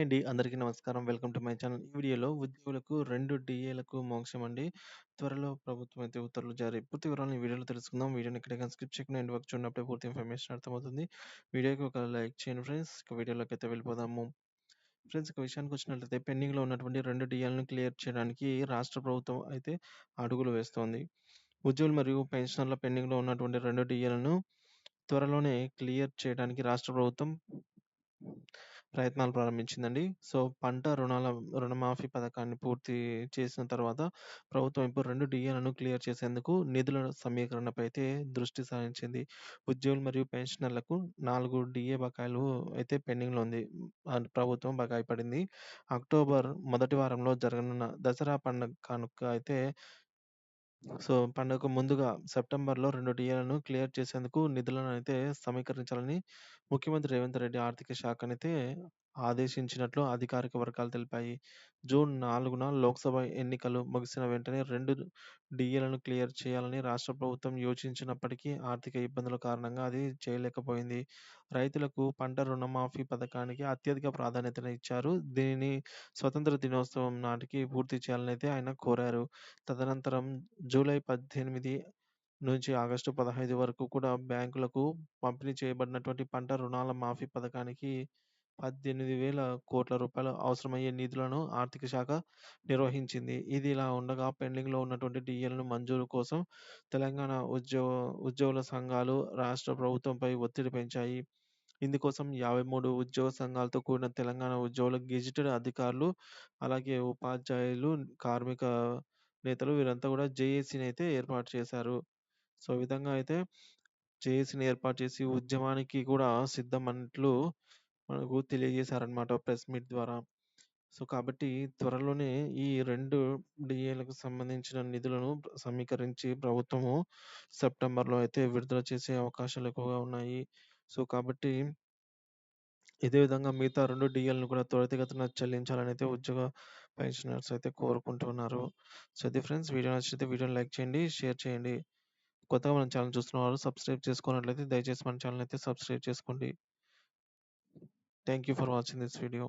అండి. అందరికీ నమస్కారం. Welcome to my channel. ఈ వీడియోలో ఉద్యోగులకు 2 డీఏలకు మోక్షం అండి. త్వరలో ప్రభుత్వం అయితే ఉత్తర్వులు జారీ. పూర్తి వివరాలను ఈ వీడియోలో తెలుసుకుందాం. వీడియోని ఎక్కడికైనా స్కిప్ చేయకుండా ఎండ్ వరకు చూడనప్పుడే పూర్తి ఇన్ఫర్మేషన్ అర్థమవుతుంది. వీడియోకి ఒక లైక్ చేయండి ఫ్రెండ్స్. ఇక వీడియోలోకైతే వెళ్ళిపోదాము. ఫ్రెండ్స్ ఇక విషయానికొచ్చినట్లయితే పెండింగ్‌లో ఉన్నటువంటి 2 డీఏలను క్లియర్ చేయడానికి రాష్ట్ర ప్రభుత్వం అయితే అడుగులు వేస్తోంది. ఉద్యోగులు మరియు పెన్షనర్ల పెండింగ్‌లో ఉన్నటువంటి 2 డీఏలను త్వరలోనే క్లియర్ చేయడానికి రాష్ట్ర ప్రభుత్వం ప్రయత్నాలు ప్రారంభించిందండి. సో, పంట రుణమాఫీ పథకాన్ని పూర్తి చేసిన తర్వాత ప్రభుత్వం ఇప్పుడు 2 డీఏలను క్లియర్ చేసేందుకు నిధుల సమీకరణపై అయితే దృష్టి సారించింది. ఉద్యోగులు మరియు పెన్షనర్లకు 4 డీఏ బకాయిలు అయితే పెండింగ్‌లో ఉంది. ప్రభుత్వం బకాయి పడింది. అక్టోబర్ మొదటి వారంలో జరగనున్న దసరా పండగ కానుక అయితే పండుగకు ముందుగా సెప్టెంబర్‌లో 2 డీఏలను క్లియర్ చేసేందుకు నిధులనైతే సమీకరించాలని ముఖ్యమంత్రి రేవంత్ రెడ్డి ఆర్థిక శాఖనైతే ఆదేశించినట్లు అధికారిక వర్గాలు తెలిపాయి. జూన్ 4న లోక్సభ ఎన్నికలు ముగిసిన వెంటనే 2 డీఏలను క్లియర్ చేయాలని రాష్ట్ర ప్రభుత్వం యోచించినప్పటికీ ఆర్థిక ఇబ్బందుల కారణంగా అది చేయలేకపోయింది. రైతులకు పంట రుణమాఫీ పథకానికి అత్యధిక ప్రాధాన్యతనిచ్చారు. దీనిని స్వతంత్ర దినోత్సవం నాటికి పూర్తి చేయాలనైతే ఆయన కోరారు. తదనంతరం జూలై 18 నుంచి ఆగస్టు 15 వరకు కూడా బ్యాంకులకు పంపిణీ చేయబడినటువంటి పంట రుణాల మాఫీ పథకానికి 18,000 కోట్ల రూపాయలు అవసరమయ్యే నిధులను ఆర్థిక శాఖ నిర్వహించింది. ఇది ఇలా ఉండగా పెండింగ్‌లో ఉన్నటువంటి డీఏలను మంజూరు కోసం తెలంగాణ ఉద్యోగుల సంఘాలు రాష్ట్ర ప్రభుత్వంపై ఒత్తిడి పెంచాయి. ఇందుకోసం 53 ఉద్యోగ సంఘాలతో కూడిన తెలంగాణ ఉద్యోగుల గెజిటెడ్ అధికారులు, అలాగే ఉపాధ్యాయులు, కార్మిక నేతలు వీరంతా కూడా జేఏసీనైతే ఏర్పాటు చేశారు. సో, ఈ విధంగా అయితే జేఏసీని ఏర్పాటు చేసి ఉద్యమానికి కూడా సిద్ధమన్నట్లు మనకు తెలియజేశారన్నమాట ప్రెస్ మీట్ ద్వారా. సో, కాబట్టి త్వరలోనే ఈ 2 డీఏలకు సంబంధించిన నిధులను సమీకరించి ప్రభుత్వము సెప్టెంబర్‌లో అయితే విడుదల చేసే అవకాశాలు ఎక్కువగా ఉన్నాయి. సో, కాబట్టి ఇదే విధంగా మిగతా 2 డీఎల్‌ని కూడా త్వరితగతిన చెల్లించాలనైతే ఉద్యోగ పెన్షనర్స్ అయితే కోరుకుంటున్నారు. సో, ఇది ఫ్రెండ్స్ వీడియో నచ్చితే వీడియోని లైక్ చేయండి, షేర్ చేయండి. కొత్తగా మన ఛానెల్ చూస్తున్నవారు సబ్స్క్రైబ్ చేసుకోనట్లయితే దయచేసి మన ఛానెల్ అయితే సబ్స్క్రైబ్ చేసుకోండి. Thank you for watching this video.